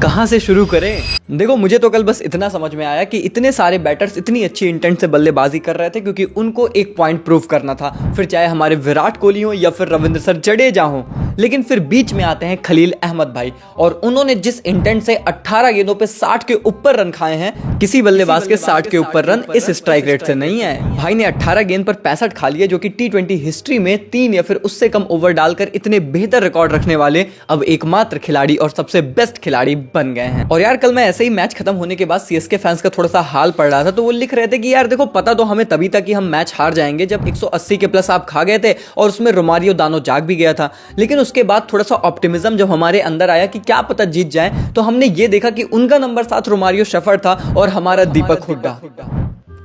कहाँ से शुरू करें? देखो, मुझे तो कल बस इतना समझ में आया कि इतने सारे बैटर्स इतनी अच्छी इंटेंट से बल्लेबाजी कर रहे थे क्योंकि उनको एक पॉइंट प्रूव करना था, फिर चाहे हमारे विराट कोहली हो या फिर रविंद्र सर जडेजा हो। लेकिन फिर बीच में आते हैं खलील अहमद भाई, और उन्होंने जिस इंटेंट से 18 गेंदों पे 60 के ऊपर रन खाए हैं, किसी बल्लेबाज के 60 के ऊपर रन इस स्ट्राइक रेट से नहीं है। भाई ने 18 गेंद पर 65 खा लिए, जो कि T20 हिस्ट्री में 3 या फिर उससे कम ओवर डालकर इतने बेहतर रिकॉर्ड रखने वाले अब एकमात्र खिलाड़ी और सबसे बेस्ट खिलाड़ी बन गए हैं। और यार, कल मैं ऐसे ही मैच खत्म होने के बाद सीएसके फैंस का थोड़ा सा हाल पड़ रहा था, तो वो लिख रहे थे कि यार देखो, पता तो हमें तभी था कि हम मैच हार जाएंगे जब 180 के प्लस आप खा गए थे और उसमें रोमारियो दानो जाग भी गया था। लेकिन उसके बाद थोड़ा सा ऑप्टिमिज्म जब हमारे अंदर आया कि क्या पता जीत जाए, तो हमने ये देखा कि उनका नंबर 7 रोमारियो शेफर्ड था और हमारा दीपक हुड्डा।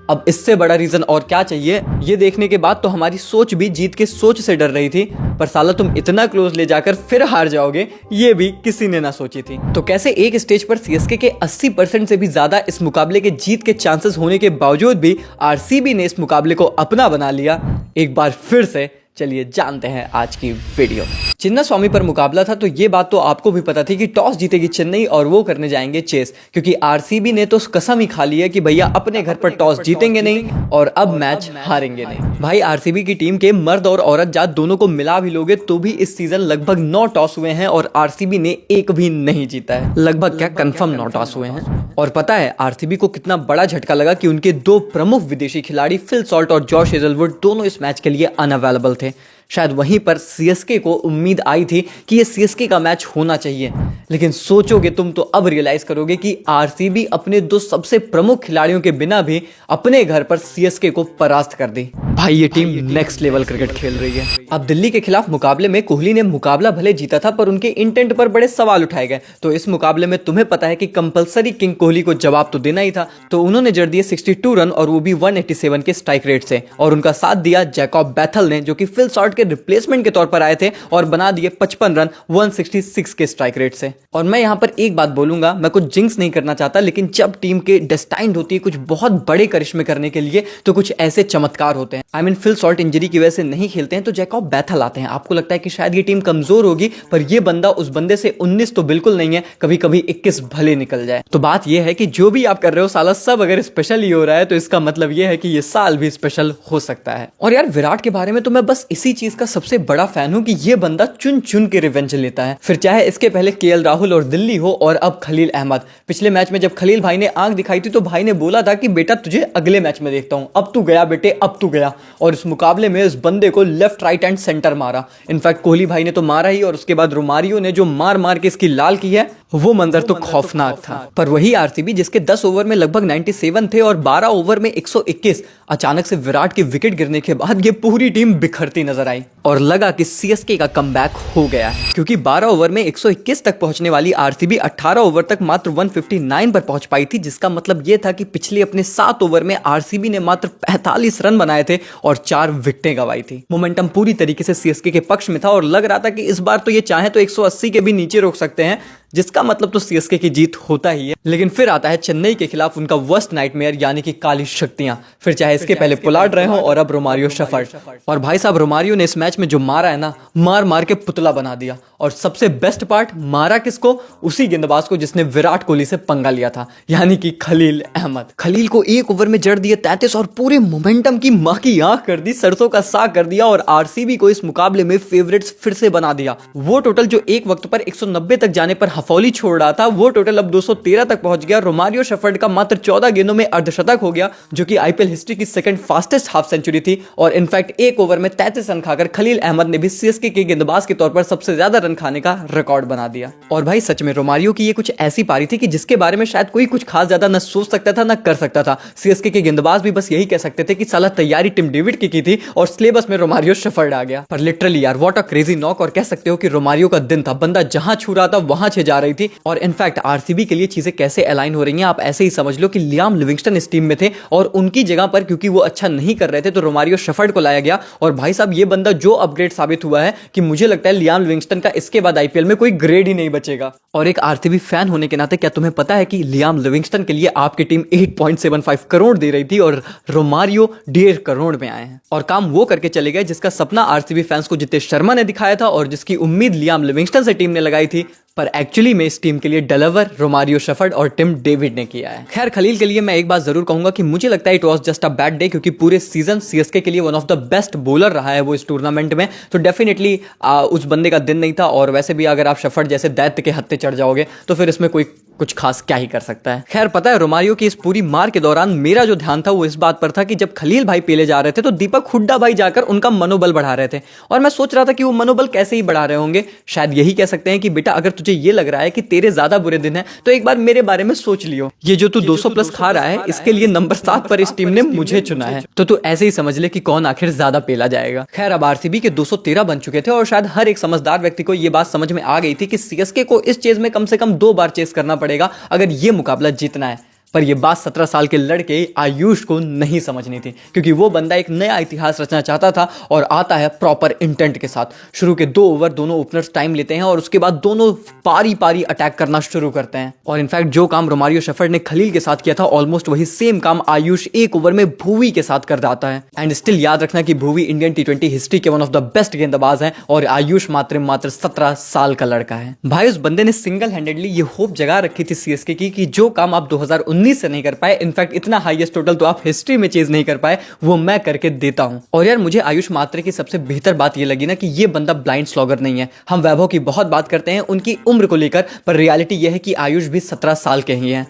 अब इससे बड़ा रीजन और क्या चाहिए? ये देखने के बाद तो हमारी सोच भी जीत के सोच से डर रही थी, पर साला तुम इतना क्लोज ले जाकर फिर हार जाओगे, ये भी किसी ने ना सोची थी। तो कैसे एक स्टेज पर सीएसके के 80% से भी ज्यादा इस मुकाबले के जीत के चांसेस होने के बावजूद भी आरसीबी ने इस मुकाबले को अपना बना लिया, एक बार फिर से चलिए जानते हैं आज की वीडियो। चिन्नास्वामी पर मुकाबला था, तो ये बात तो आपको भी पता थी कि टॉस जीतेगी चेन्नई और वो करने जाएंगे चेस, क्योंकि आरसीबी ने तो कसम ही खा ली है कि भैया अपने घर पर टॉस जीतेंगे नहीं और अब मैच हारेंगे नहीं। भाई, आरसीबी की टीम के मर्द और औरत जात दोनों को मिला भी लोगे तो भी इस सीजन लगभग 9 टॉस हुए हैं और आरसीबी ने एक भी नहीं जीता है। लगभग क्या, कंफर्म 9 टॉस हुए हैं। और पता है आरसीबी को कितना बड़ा झटका लगा कि उनके 2 प्रमुख विदेशी खिलाड़ी फिल सॉल्ट और जॉश हेजलवुड दोनों इस मैच के लिए अनअवेलेबल थे। शायद वहीं पर सीएसके को उम्मीद आई थी कि ये सीएसके का मैच होना चाहिए, लेकिन सोचोगे तुम तो अब रियलाइज करोगे कि आरसीबी अपने 2 सबसे प्रमुख खिलाड़ियों के बिना भी अपने घर पर सीएसके को परास्त कर दी। भाई, ये टीम नेक्स्ट लेवल क्रिकेट खेल रही है। अब दिल्ली के खिलाफ मुकाबले में कोहली ने मुकाबला भले जीता था, पर उनके इंटेंट पर बड़े सवाल उठाए गए। तो इस मुकाबले में तुम्हें पता है कि कंपलसरी किंग कोहली को जवाब तो देना ही था, तो उन्होंने जड़ दिए 62 रन और वो भी 187 के स्ट्राइक रेट से, और उनका साथ दिया जैकब बैथल ने, जो कि फिल सॉल्ट के रिप्लेसमेंट के तौर पर आए थे, और बना दिए 55 रन 166 के स्ट्राइक रेट से। और मैं यहां पर एक बात बोलूंगा, मैं कुछ जिंक्स नहीं करना चाहता, लेकिन जब टीम के डेस्टाइन्ड होती है कुछ बहुत बड़े करिश्मे करने के लिए, तो कुछ ऐसे चमत्कार होते हैं। I mean, Phil Salt injury की वजह से नहीं खेलते हैं तो जैकब बैथल आते हैं। आपको लगता है कि शायद ये टीम कमजोर होगी, पर ये बंदा उस बंदे से 19 तो बिल्कुल नहीं है, कभी कभी 21 भले निकल जाए। तो बात यह है कि जो भी आप कर रहे हो साला, सब अगर स्पेशल ही हो रहा है तो इसका मतलब यह है कि ये साल भी स्पेशल हो सकता है। और यार, विराट के बारे में तो मैं बस इसी चीज का सबसे बड़ा फैन हूं कि ये बंदा चुन चुन के रिवेंज लेता है, फिर चाहे इसके पहले केएल राहुल और दिल्ली हो और अब खलील अहमद। पिछले मैच में जब खलील भाई ने आंख दिखाई थी तो भाई ने बोला था कि बेटा तुझे अगले मैच में देखता हूं, अब तू गया बेटे, अब तू गया। और इस मुकाबले में इस बंदे को लेफ्ट, राइट एंड सेंटर मारा। इनफैक्ट कोहली भाई ने तो मारा ही, और उसके बाद रोमारियो ने जो मार मार के इसकी लाल की है, वो मंजर तो खौफनाक था। पर वही आरसीबी जिसके 10 ओवर में लगभग 97 थे और 12 ओवर में 121, अचानक से विराट के विकेट गिरने के बाद ये पूरी टीम बिखरती नजर आई और लगा कि सीएसके का कमबैक हो गया है, क्योंकि 12 ओवर में 121 तक पहुंचने वाली आरसीबी 18 ओवर तक मात्र 159 पर पहुंच पाई थी, जिसका मतलब यह था कि पिछले अपने 7 ओवर में आरसीबी ने मात्र 45 रन बनाए थे और 4 विकेटें गंवाई थी। मोमेंटम पूरी तरीके से सीएसके के पक्ष में था और लग रहा था कि इस बार तो ये चाहे तो 180 के भी नीचे रोक सकते हैं, जिसका मतलब तो सीएसके की जीत होता ही है। लेकिन फिर आता है चेन्नई के खिलाफ उनका वर्स्ट नाइटमेयर, यानी कि काली शक्तियां। फिर चाहे इसके पहले पोलार्ड रहे हो और अब रोमारियो शेफर्ड। और भाई साहब, रोमारियो ने इस मैच में जो मारा है ना, मार मार के पुतला बना दिया। और सबसे बेस्ट पार्ट, मारा किसको? उसी गेंदबाज को जिसने विराट कोहली से पंगा लिया था, यानी कि खलील अहमद। खलील को 1 ओवर में जड़ दिए 33 और पूरे मोमेंटम की मां की आंख कर दी, सरसों का साग कर दिया और आरसीबी को इस मुकाबले में फेवरेट्स फिर से बना दिया। वो टोटल जो एक वक्त पर 190 तक जाने पर हफौली छोड़ रहा था, वो टोटल अब 213 तक पहुंच गया। रोमारियो शेफर्ड का मात्र 14 गेंदों में अर्धशतक हो गया, जो कि आईपीएल हिस्ट्री की सेकंड फास्टेस्ट हाफ सेंचुरी थी। और इनफैक्ट 1 ओवर में 33 रन खाकर खलील अहमद ने भी सीएसके के गेंदबाज के तौर पर सबसे ज्यादा रन खाने का रिकॉर्ड बना दिया। और भाई सच में रोमारियो की ये कुछ ऐसी पारी थी कि जिसके बारे में शायद कोई कुछ खास ज्यादा न सोच सकता था न कर सकता था। सीएसके के गेंदबाज भी बस यही कह सकते थे कि साला तैयारी टिम डेविड की थी और सिलेबस में रोमारियो शेफर्ड आ गया। पर लिटरली यार, व्हाट अ क्रेजी नॉक। और कह सकते हो कि रोमारियो का दिन था, बंदा जहां छू रहा था वहां छे जा रही थी। और इनफैक्ट आरसीबी के लिए चीजें कैसे अलाइन हो रही हैं आप ऐसे ही समझ लो कि लियाम लिविंगस्टन इस टीम में थे और उनकी जगह पर क्योंकि वो अच्छा नहीं कर रहे थे तो रोमारियो शेफर्ड को लाया गया। और भाई साहब, ये बंदा जो अपग्रेड साबित हुआ है कि मुझे लगता है लियाम लिविंगस्टन का इसके बाद आईपीएल में कोई ग्रेड ही नहीं बचेगा। और एक आरसीबी फैन होने के नाते क्या तुम्हें पता है कि लियाम लिविंगस्टन के लिए आपकी टीम 8.75 करोड़ दे रही थी और रोमारियो 1.5 करोड़ में आए हैं। और काम वो करके चले गए जिसका सपना आरसीबी फैंस को जितेश शर्मा ने दिखाया था और जिसकी उम्मीद लियाम लिविंगस्टन से टीम ने लगाई थी, पर एक्चुअली में इस टीम के लिए डेलावर, रोमारियो शेफर्ड और टिम डेविड ने किया है। खैर खलील के लिए मैं एक बात जरूर कहूंगा कि मुझे लगता है it was just a bad day, क्योंकि पूरे सीजन सीएसके के लिए one of the best bowler रहा है वो इस टूर्नामेंट में। तो डेफिनेटली उस बंदे का दिन नहीं था। और वैसे भी अगर आप शेफर्ड जैसे दैत्य के हत्थे चढ़ जाओगे तो फिर इसमें कोई कुछ खास क्या ही कर सकता है। खैर पता है, रोमारियो की इस पूरी मार के दौरान मेरा जो ध्यान था वो इस बात पर था कि जब खलील भाई पेले जा रहे थे तो दीपक हुड्डा भाई जाकर उनका मनोबल बढ़ा रहे थे। और मैं सोच रहा था कि वो मनोबल कैसे ही बढ़ा रहे होंगे। शायद यही कह सकते हैं कि बेटा अगर तुझे ये लग रहा है कि तेरे ज्यादा बुरे दिन है तो एक बार मेरे बारे में सोच लियो। ये जो तू 200 प्लस खा रहा है इसके लिए नंबर 7 पर इस टीम ने मुझे चुना है। तो तू ऐसे ही समझ ले कि कौन आखिर ज्यादा पेला जाएगा। खैर अब आरसीबी के 213 बन चुके थे और शायद हर एक समझदार व्यक्ति को यह बात समझ में आ गई थी कि सीएसके को इस चेज में कम से कम 2 बार चेस करना पड़ेगा अगर ये मुकाबला जीतना है। पर यह बात 17 साल के लड़के आयुष को नहीं समझनी थी, क्योंकि वो बंदा एक नया इतिहास रचना चाहता था और आता है प्रॉपर इंटेंट के साथ। शुरू के 2 ओवर दोनों ओपनर्स टाइम लेते हैं और उसके बाद दोनों पारी पारी अटैक करना शुरू करते हैं। और इनफैक्ट जो काम रोमारियो शेफर्ड ने खलील के साथ किया था ऑलमोस्ट वही सेम काम आयुष 1 ओवर में भुवी के साथ कर जाता है। एंड स्टिल याद रखना कि भुवी इंडियन T20 हिस्ट्री के वन ऑफ द बेस्ट गेंदबाज हैं और आयुष मात्र 17 साल का लड़का है। भाई उस बंदे ने सिंगल हैंडेडली ये होप जगा रखी थी सीएसके की कि जो काम आप 2019 से नहीं कर पाए, इनफैक्ट इतना हाईएस्ट टोटल तो आप हिस्ट्री में चेज नहीं कर पाए, वो मैं करके देता हूं। और यार मुझे आयुष मात्रे की सबसे बेहतर बात ये लगी ना कि ये बंदा ब्लाइंड स्लॉगर नहीं है। हम वैभव की बहुत बात करते हैं उनकी उम्र को लेकर, पर रियलिटी यह है कि आयुष भी 17 साल के ही हैं,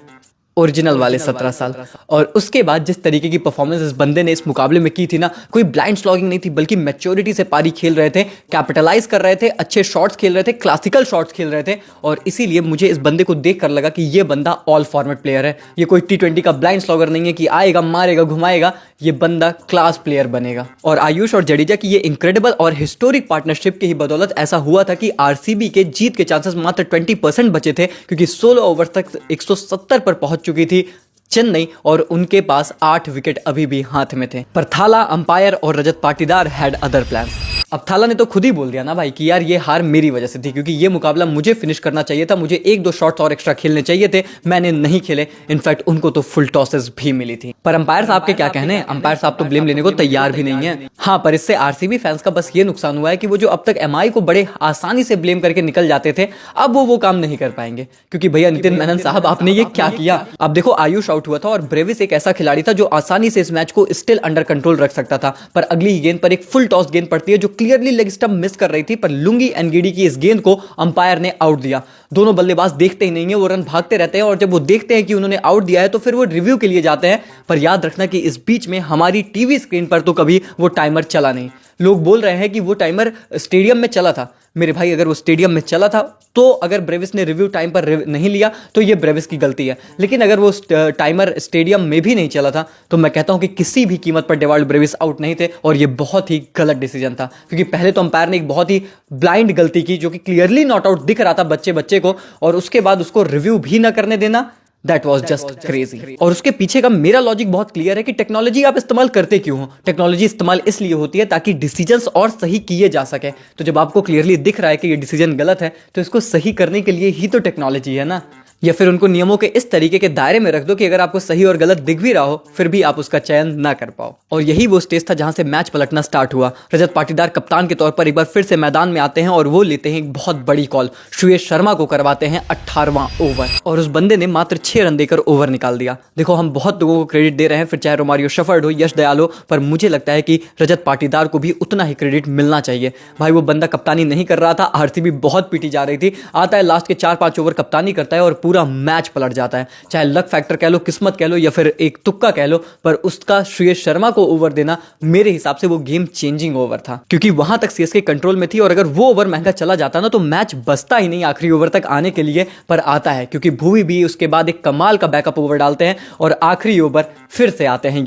ओरिजिनल वाले 17 साल। और उसके बाद जिस तरीके की परफॉर्मेंस इस बंदे ने इस मुकाबले में की थी ना, कोई ब्लाइंड स्लॉगिंग नहीं थी बल्कि मैच्योरिटी से पारी खेल रहे थे, कैपिटलाइज कर रहे थे, अच्छे शॉट्स खेल रहे थे, क्लासिकल शॉट्स खेल रहे थे। और इसीलिए मुझे इस बंदे को देखकर लगा कि ये बंदा ऑल फॉर्मेट प्लेयर है। ये कोई T20 का ब्लाइंड स्लॉगर नहीं है कि आएगा मारेगा घुमाएगा। ये बंदा क्लास प्लेयर बनेगा। और आयुष और जडेजा की ये इनक्रेडिबल और हिस्टोरिक पार्टनरशिप की ही बदौलत ऐसा हुआ था कि आरसीबी के जीत के चांसेस मात्र 20% बचे थे, क्योंकि 16 ओवर तक 170 पर पहुंच चुकी थी चेन्नई और उनके पास 8 विकेट अभी भी हाथ में थे। पर थाला, अंपायर और Rajat Patidar had other plans. अब थाला ने तो खुद ही बोल दिया ना भाई कि यार ये हार मेरी वजह से थी, क्योंकि ये मुकाबला मुझे फिनिश करना चाहिए था, मुझे 1-2 शॉट्स और एक्स्ट्रा खेलने चाहिए थे, मैंने नहीं खेले। इनफैक्ट उनको तो फुल टॉसेस भी मिली थी। पर अंपायर साहब के क्या कहने, अंपायर साहब तो ब्लेम लेने को तैयार भी नहीं है। हाँ, पर इससे आरसीबी फैंस का बस ये नुकसान हुआ है कि वो जो अब तक एमआई को बड़े आसानी से ब्लेम करके निकल जाते थे, अब वो काम नहीं कर पाएंगे। क्योंकि भैया नितिन मेनन साहब आपने ये क्या किया। अब देखो आयुष आउट हुआ था और ब्रेविस एक ऐसा खिलाड़ी था जो आसानी से इस मैच को स्टिल अंडर कंट्रोल रख सकता था, पर अगली ही गेंद पर एक फुल टॉस गेंद पड़ती है जो क्लियरली लेग स्टंप मिस कर रही थी, पर लुंगी एनगीडी की इस गेंद को अंपायर ने आउट दिया। दोनों बल्लेबाज देखते ही नहीं है, वो रन भागते रहते हैं और जब वो देखते हैं कि उन्होंने आउट दिया है तो फिर वो रिव्यू के लिए जाते हैं। पर याद रखना कि इस बीच में हमारी टीवी स्क्रीन पर तो कभी वो टाइमर चला नहीं। लोग बोल रहे हैं कि वो टाइमर स्टेडियम में चला था। मेरे भाई अगर वो स्टेडियम में चला था तो अगर ब्रेविस ने रिव्यू टाइम पर नहीं लिया तो ये ब्रेविस की गलती है, लेकिन अगर वो टाइमर स्टेडियम में भी नहीं चला था तो मैं कहता हूं कि किसी भी कीमत पर डेवाल्ड ब्रेविस आउट नहीं थे। और ये बहुत ही गलत डिसीजन था, क्योंकि पहले तो अंपायर ने एक बहुत ही ब्लाइंड गलती की जो कि क्लियरली नॉट आउट दिख रहा था बच्चे को, और उसके बाद उसको रिव्यू भी ना करने देना, दैट वॉज जस्ट क्रेजी। और उसके पीछे का मेरा लॉजिक बहुत क्लियर है कि टेक्नोलॉजी आप इस्तेमाल करते क्यों हो। टेक्नोलॉजी इस्तेमाल इसलिए होती है ताकि डिसीजंस और सही किए जा सके। तो जब आपको क्लियरली दिख रहा है कि ये डिसीजन गलत है तो इसको सही करने के लिए ही तो टेक्नोलॉजी है ना। या फिर उनको नियमों के इस तरीके के दायरे में रख दो कि अगर आपको सही और गलत दिख भी रहा हो फिर भी आप उसका चयन ना कर पाओ। और यही वो स्टेज था जहां से मैच पलटना स्टार्ट हुआ। रजत पाटीदार कप्तान के तौर पर एक बार फिर से मैदान में आते हैं और वो लेते हैं एक बहुत बड़ी कॉल। श्रेयस शर्मा को करवाते हैं 18वां ओवर और उस बंदे ने मात्र 6 रन देकर ओवर निकाल दिया। देखो हम बहुत लोगों को क्रेडिट दे रहे हैं, फिर चाहे रोमारियो शेफर्ड हो, यश दयाल हो, पर मुझे लगता है कि रजत पाटीदार को भी उतना ही क्रेडिट मिलना चाहिए। भाई वो बंदा कप्तानी नहीं कर रहा था, आरसीबी बहुत पीटी जा रही थी, आता है लास्ट के 4-5 ओवर कप्तानी करता है और पूरा मैच पलट जाता है। चाहे लक फैक्टर कह लो, किस्मत कह लो या फिर एक तुक्का कह लो, पर उसका श्रेयस शर्मा को ओवर देना मेरे हिसाब से वो गेम चेंजिंग ओवर था, क्योंकि वहां तक सीएसके कंट्रोल में थी और अगर वो ओवर महंगा चला जाता ना तो मैच बचता ही नहीं आखिरी ओवर तक आने के लिए। पर आता है क्योंकि भुवी भी उसके बाद एक कमाल का बैकअप ओवर डालते हैं और आखिरी ओवर फिर से आते हैं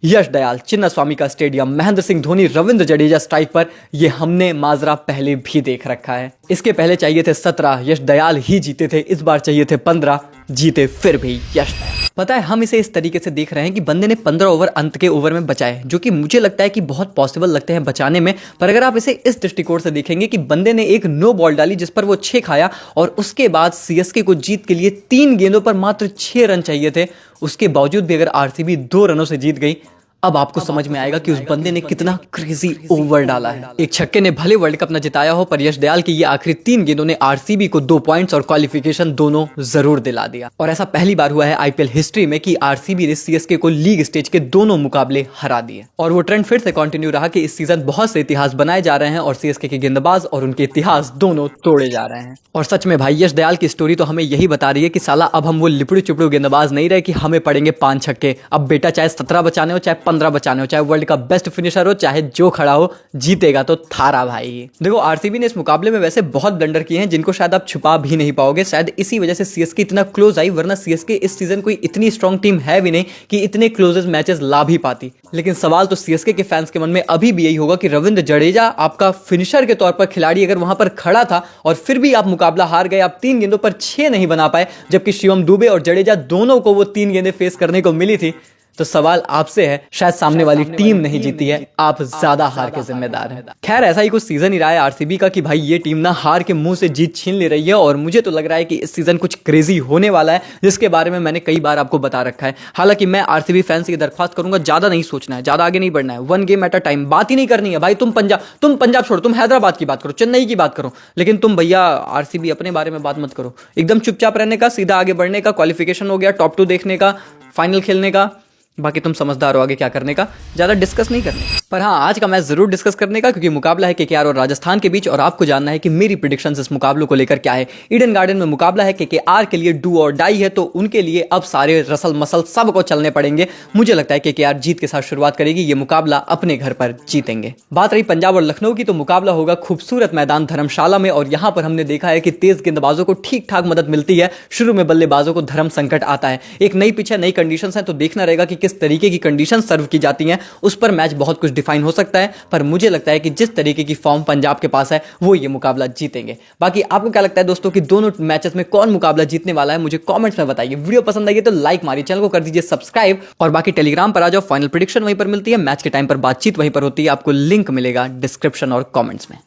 यश दयाल, चिन्नास्वामी का स्टेडियम, महेंद्र सिंह धोनी, रविंद्र जडेजा स्ट्राइक पर। ये हमने माजरा पहले भी देख रखा है। इसके पहले चाहिए थे 17, यश दयाल ही जीते थे। इस बार चाहिए थे 15, जीते फिर भी यश दयाल। पता है हम इसे इस तरीके से देख रहे हैं कि बंदे ने 15 ओवर अंत के ओवर में बचाए, जो कि मुझे लगता है कि बहुत पॉसिबल लगते हैं बचाने में। पर अगर आप इसे इस दृष्टिकोण से देखेंगे कि बंदे ने एक नो बॉल डाली जिस पर वो 6 खाया और उसके बाद सीएसके को जीत के लिए 3 गेंदों पर मात्र 6 रन चाहिए थे, उसके बावजूद भी अगर आरसीबी 2 रनों से जीत गई, अब आपको समझ में आएगा कि उस बंदे ने कितना क्रेजी ओवर डाला है। एक छक्के ने भले वर्ल्ड कप न जिताया हो, पर यश दयाल की ये आखिरी 3 गेंदों ने आरसीबी को 2 पॉइंट्स और क्वालिफिकेशन दोनों जरूर दिला दिया। और ऐसा पहली बार हुआ है आईपीएल हिस्ट्री में कि आरसीबी ने सीएसके को लीग स्टेज के दोनों मुकाबले हरा दिए। और वो ट्रेंड फिर से कंटिन्यू रहा कि इस सीजन बहुत से इतिहास बनाए जा रहे हैं और सीएसके के गेंदबाज और उनके इतिहास दोनों तोड़े जा रहे हैं। और सच में भाई, यश दयाल की स्टोरी तो हमें यही बता रही है कि साला अब हम वो लिपड़ू चिपड़ू गेंदबाज नहीं रहे कि हमें पड़ेंगे 5 छक्के। अब बेटा चाहे 17 बचाने हो, चाहे 15 बचाने हो, चाहे वर्ल्ड का बेस्ट फिनिशर हो, चाहे जो खड़ा हो, जीतेगा तो थारा भाई। देखो, आरसीबी ने इस मुकाबले में वैसे बहुत ब्लंडर किए हैं जिनको शायद आप छुपा भी नहीं पाओगे। शायद इसी वजह से सीएसके इतना क्लोज आई, वरना सीएसके इस सीजन कोई इतनी स्ट्रॉन्ग टीम है भी नहीं कि इतने क्लोजेस्ट मैचेस ला भी पाती। लेकिन सवाल तो सीएसके के फैंस के मन में अभी भी यही होगा कि रविंद्र जडेजा आपका फिनिशर के तौर पर खिलाड़ी अगर वहां पर खड़ा था और फिर भी आप मुकाबला हार गए, आप 3 गेंदों पर 6 नहीं बना पाए, जबकि शिवम दुबे और जडेजा दोनों को वो 3 गेंदें फेस करने को मिली थी। तो सवाल आपसे है, शायद सामने वाली टीम नहीं जीती है, आप ज्यादा हार के जिम्मेदार हैं। खैर, ऐसा ही कुछ सीजन ही रहा है आरसीबी का कि भाई ये टीम ना हार के मुंह से जीत छीन ले रही है। और मुझे तो लग रहा है कि इस सीजन कुछ क्रेजी होने वाला है, जिसके बारे में मैंने कई बार आपको बता रखा है। हालांकि मैं आरसीबी फैंस की दरख्वास्त करूंगा, ज्यादा नहीं सोचना है, ज्यादा आगे नहीं बढ़ना है, 1 गेम एट अ टाइम, बात ही नहीं करनी है भाई। तुम पंजाब छोड़ो, तुम हैदराबाद की बात करो, चेन्नई की बात करो, लेकिन तुम भैया आरसीबी अपने बारे में बात मत करो। एकदम चुपचाप रहने का, सीधा आगे बढ़ने का, क्वालिफिकेशन हो गया, टॉप 2 देखने का, फाइनल खेलने का, बाकी तुम समझदार हो आगे क्या करने का, ज्यादा डिस्कस नहीं करने। पर हाँ, आज का मैच जरूर डिस्कस करने का, क्योंकि मुकाबला है केकेआर और राजस्थान के बीच, और आपको जानना है कि मेरी प्रेडिक्शंस इस मुकाबलों को लेकर क्या है। ईडन गार्डन में मुकाबला है, केकेआर के लिए डू और डाई है, तो उनके लिए अब सारे रसल मसल सबको चलने पड़ेंगे। मुझे लगता है केकेआर जीत के साथ शुरुआत करेगी, ये मुकाबला अपने घर पर जीतेंगे। बात रही पंजाब और लखनऊ की, तो मुकाबला होगा खूबसूरत मैदान धर्मशाला में, और यहां पर हमने देखा है कि तेज गेंदबाजों को ठीक ठाक मदद मिलती है, शुरू में बल्लेबाजों को धर्म संकट आता है। एक नई पिच है, नई कंडीशंस हैं, तो देखना रहेगा कि किस तरीके की कंडीशन सर्व की जाती हैं, उस पर मैच बहुत कुछ डिफाइन हो सकता है। पर मुझे लगता है कि जिस तरीके की फॉर्म पंजाब के पास है, वो ये मुकाबला जीतेंगे। बाकी आपको क्या लगता है दोस्तों कि दोनों मैचेस में कौन मुकाबला जीतने वाला है, मुझे कमेंट्स में बताइए। वीडियो पसंद आई तो लाइक मारिए, चैनल को कर दीजिए सब्सक्राइब, और बाकी टेलीग्राम पर आ जाओ, फाइनल प्रेडिक्शन वहीं पर मिलती है, मैच के टाइम पर बातचीत वहीं पर होती है। आपको लिंक मिलेगा डिस्क्रिप्शन और कमेंट्स में।